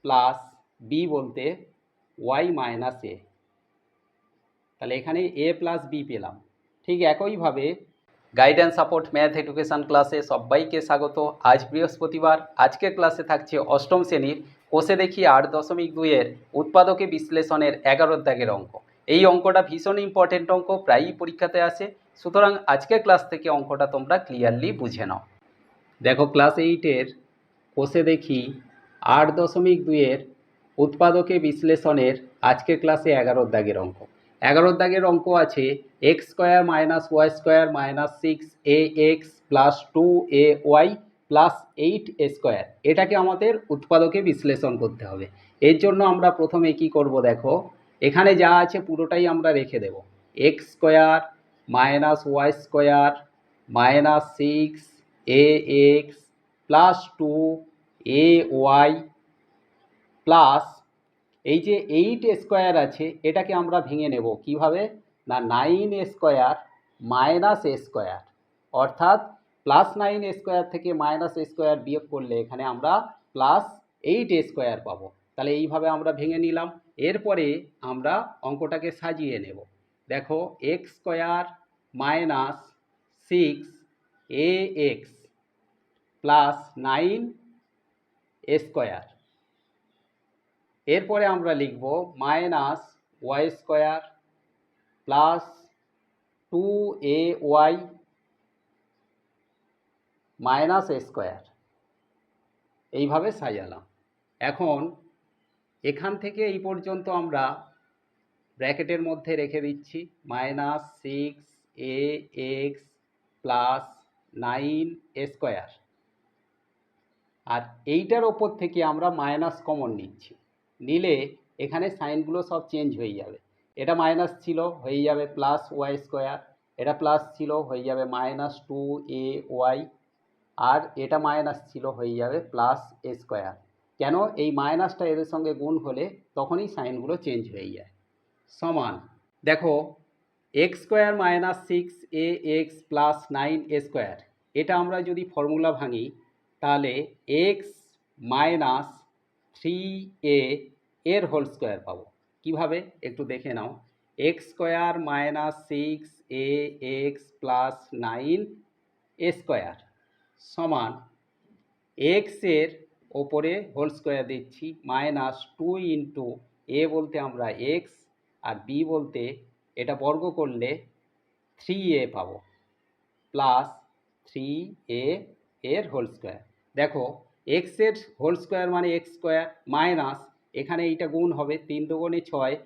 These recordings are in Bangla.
প্লাস বি বলতে ওয়াই মাইনাস এ। তাহলে এখানে এ প্লাস বি পেলাম। ঠিক একইভাবে গাইডেন্স সাপোর্ট ম্যাথ এডুকেশান ক্লাসে সবাইকে স্বাগত। আজ বৃহস্পতিবার, আজকের ক্লাসে থাকছে অষ্টম শ্রেণীর কোষে দেখি 8.2-এর উৎপাদকে বিশ্লেষণের 11 দাগের অঙ্ক। এই অঙ্কটা ভীষণ ইম্পর্টেন্ট অঙ্ক, প্রায়ই পরীক্ষাতে আসে, সুতরাং আজকের ক্লাস থেকে অঙ্কটা তোমরা ক্লিয়ারলি বুঝে নাও। দেখো, ক্লাস 8-এর কোষে দেখি 8.2-এর উৎপাদকে বিশ্লেষণের আজকের ক্লাসে 11 দাগের অঙ্ক। 11 দাগের অঙ্ক আছে x square minus y square minus 6ax plus 2ay plus 8 square. এটাকে আমাদের উৎপাদকে বিশ্লেষণ করতে হবে। এর জন্য আমরা প্রথমে কি করব, দেখো এখানে যা আছে পুরোটাই আমরা রেখে দেব। X square minus y square minus 6ax plus 2ay plus এই যে 8 স্কোয়ার আছে এটাকে আমরা ভেঙে নেব কিভাবে না 9 স্কোয়ার মাইনাস এ স্কোয়ার, অর্থাৎ প্লাস 9 স্কোয়ার থেকে মাইনাস স্কোয়ার বিয়োগ করলে এখানে আমরা প্লাস 8 স্কোয়ার পাবো। তাহলে এইভাবে আমরা ভেঙে নিলাম। এরপরে আমরা অঙ্কটাকে সাজিয়ে নেব। দেখো x square minus 6ax plus 9 square, এরপরে আমরা লিখব minus y square plus 2ay minus a square. এইভাবে সাজালাম। এখন এখান থেকে এই পর্যন্ত আমরা ব্র্যাকেটের মধ্যে রেখে দিচ্ছি মাইনাস 6ax প্লাস 9 স্কোয়ার, আর এইটার ওপর থেকে আমরা মাইনাস কমন নিচ্ছি। নিলে এখানে সাইনগুলো সব চেঞ্জ হয়ে যাবে। এটা মাইনাস ছিল হয়ে যাবে প্লাস ওয়াই স্কোয়ার, এটা প্লাস ছিল হয়ে যাবে মাইনাস 2ay, আর এটা মাইনাস ছিল হয়ে যাবে প্লাস এ স্কোয়ার। কেন, এই মাইনাসটা এদের সঙ্গে গুণ হলে তখনই সাইনগুলো চেঞ্জ হয়ে যায়। সমান দেখো x square minus 6ax plus 9 square, এটা আমরা যদি ফর্মুলা ভাঙি তাহলে এক্স মাইনাস 3a এর হোল স্কোয়ার পাবো। কীভাবে একটু দেখে নাও। X square minus 6ax plus 9 square সমান এক্সের ওপরে হোল স্কোয়ার দিচ্ছি মাইনাস 2 ইন্টু এ বলতে আমরা এক্স আর বি বলতে এটা বর্গ করলে 3a পাবো প্লাস 3a এর হোল স্কোয়ার। দেখো এক্সের হোল স্কোয়ার মানে এক্স স্কোয়ার মাইনাস এখানে এইটা গুণ হবে 3 দুগুণে 6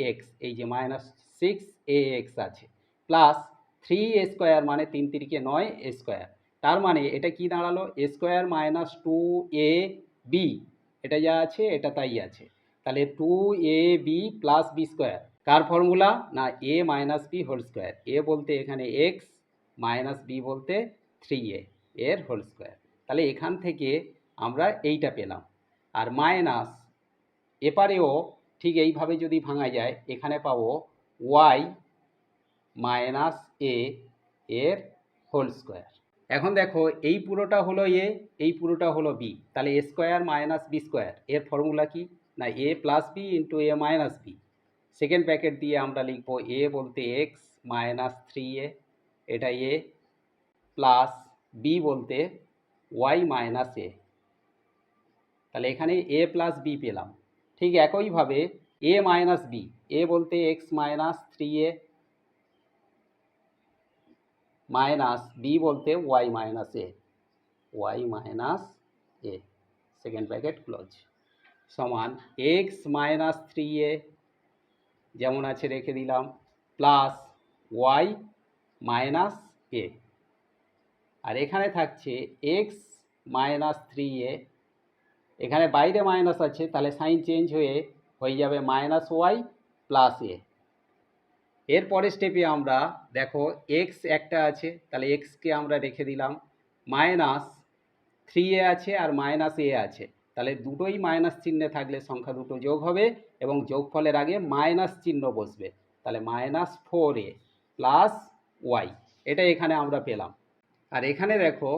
ax, এই যে মাইনাস 6ax আছে, প্লাস 3a স্কোয়ার মানে 3 তিরিকে 9 স্কোয়ার। তার মানে এটা কি দাঁড়ালো এ স্কোয়ার মাইনাস 2ab, এটা যা আছে এটা তাই আছে। তাহলে 2ab প্লাস বি স্কোয়ার কার ফর্মুলা না a minus b whole square. A বলতে এখানে এক্স মাইনাস বি বলতে 3a এর হোল স্কোয়ার। তাহলে এখান থেকে আমরা এইটা পেলাম। আর মাইনাস এপারেও ঠিক এইভাবে যদি ভাঙা যায় এখানে পাবো ওয়াই মাইনাস এ এর হোল স্কোয়ার। এখন দেখো এই পুরোটা হলো এ, এই পুরোটা হলো বি, তাহলে এ স্কোয়ার মাইনাস বি স্কোয়ার এর ফর্মুলা কি না এ প্লাস বি ইন্টু এ মাইনাস বি। সেকেন্ড ব্র্যাকেট দিয়ে আমরা লিখব এ বলতে এক্স মাইনাস 3a, এটা এ, প্লাস বি বলতে ওয়াই মাইনাস এ। তাহলে এখানে এ প্লাস বি পেলাম। ঠিক একইভাবে এ মাইনাস বি, এ বলতে x minus 3a minus b বলতে y minus a, y minus a, second bracket close, সমান এক্স মাইনাস 3a যেমন আছে রেখে দিলাম প্লাস ওয়াই মাইনাস এ, আর এখানে থাকছে এক্স মাইনাস 3a, এখানে বাইরে মাইনাস আছে তাহলে সাইন চেঞ্জ হয়ে যাবে মাইনাস ওয়াই প্লাস এ। এর পরের স্টেপে আমরা দেখো এক্স একটা আছে তাহলে এক্সকে আমরা রেখে দিলাম, মাইনাস 3a আছে আর মাইনাস এ আছে, তাহলে দুটোই মাইনাস চিহ্নে থাকলে সংখ্যা দুটো যোগ হবে এবং যোগফলের আগে মাইনাস চিহ্ন বসবে, তাহলে মাইনাস 4a প্লাস ওয়াই, এটা এখানে আমরা পেলাম। আর এখানে দেখো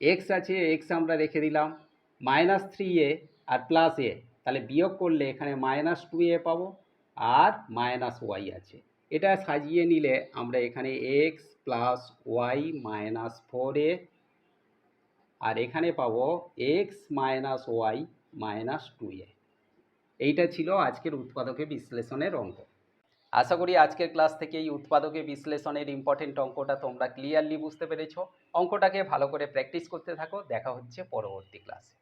এক্স আছে, এক্স আমরা রেখে দিলাম, মাইনাস 3a আর প্লাস এ, তাহলে বিয়োগ করলে এখানে -2a পাবো আর -y আছে। এটা সাজিয়ে নিলে আমরা এখানে x প্লাস ওয়াই -4a আর এখানে পাবো x -y -2a। এইটা ছিল আজকের উৎপাদকে বিশ্লেষণের অঙ্ক। আশা করি আজকের ক্লাস থেকে এই উৎপাদকে বিশ্লেষণের ইম্পর্টেন্ট অঙ্কটা তোমরা ক্লিয়ারলি বুঝতে পেরেছো। অঙ্কটাকে ভালো করে প্র্যাকটিস করতে থাকো। দেখা হচ্ছে পরবর্তী ক্লাসে।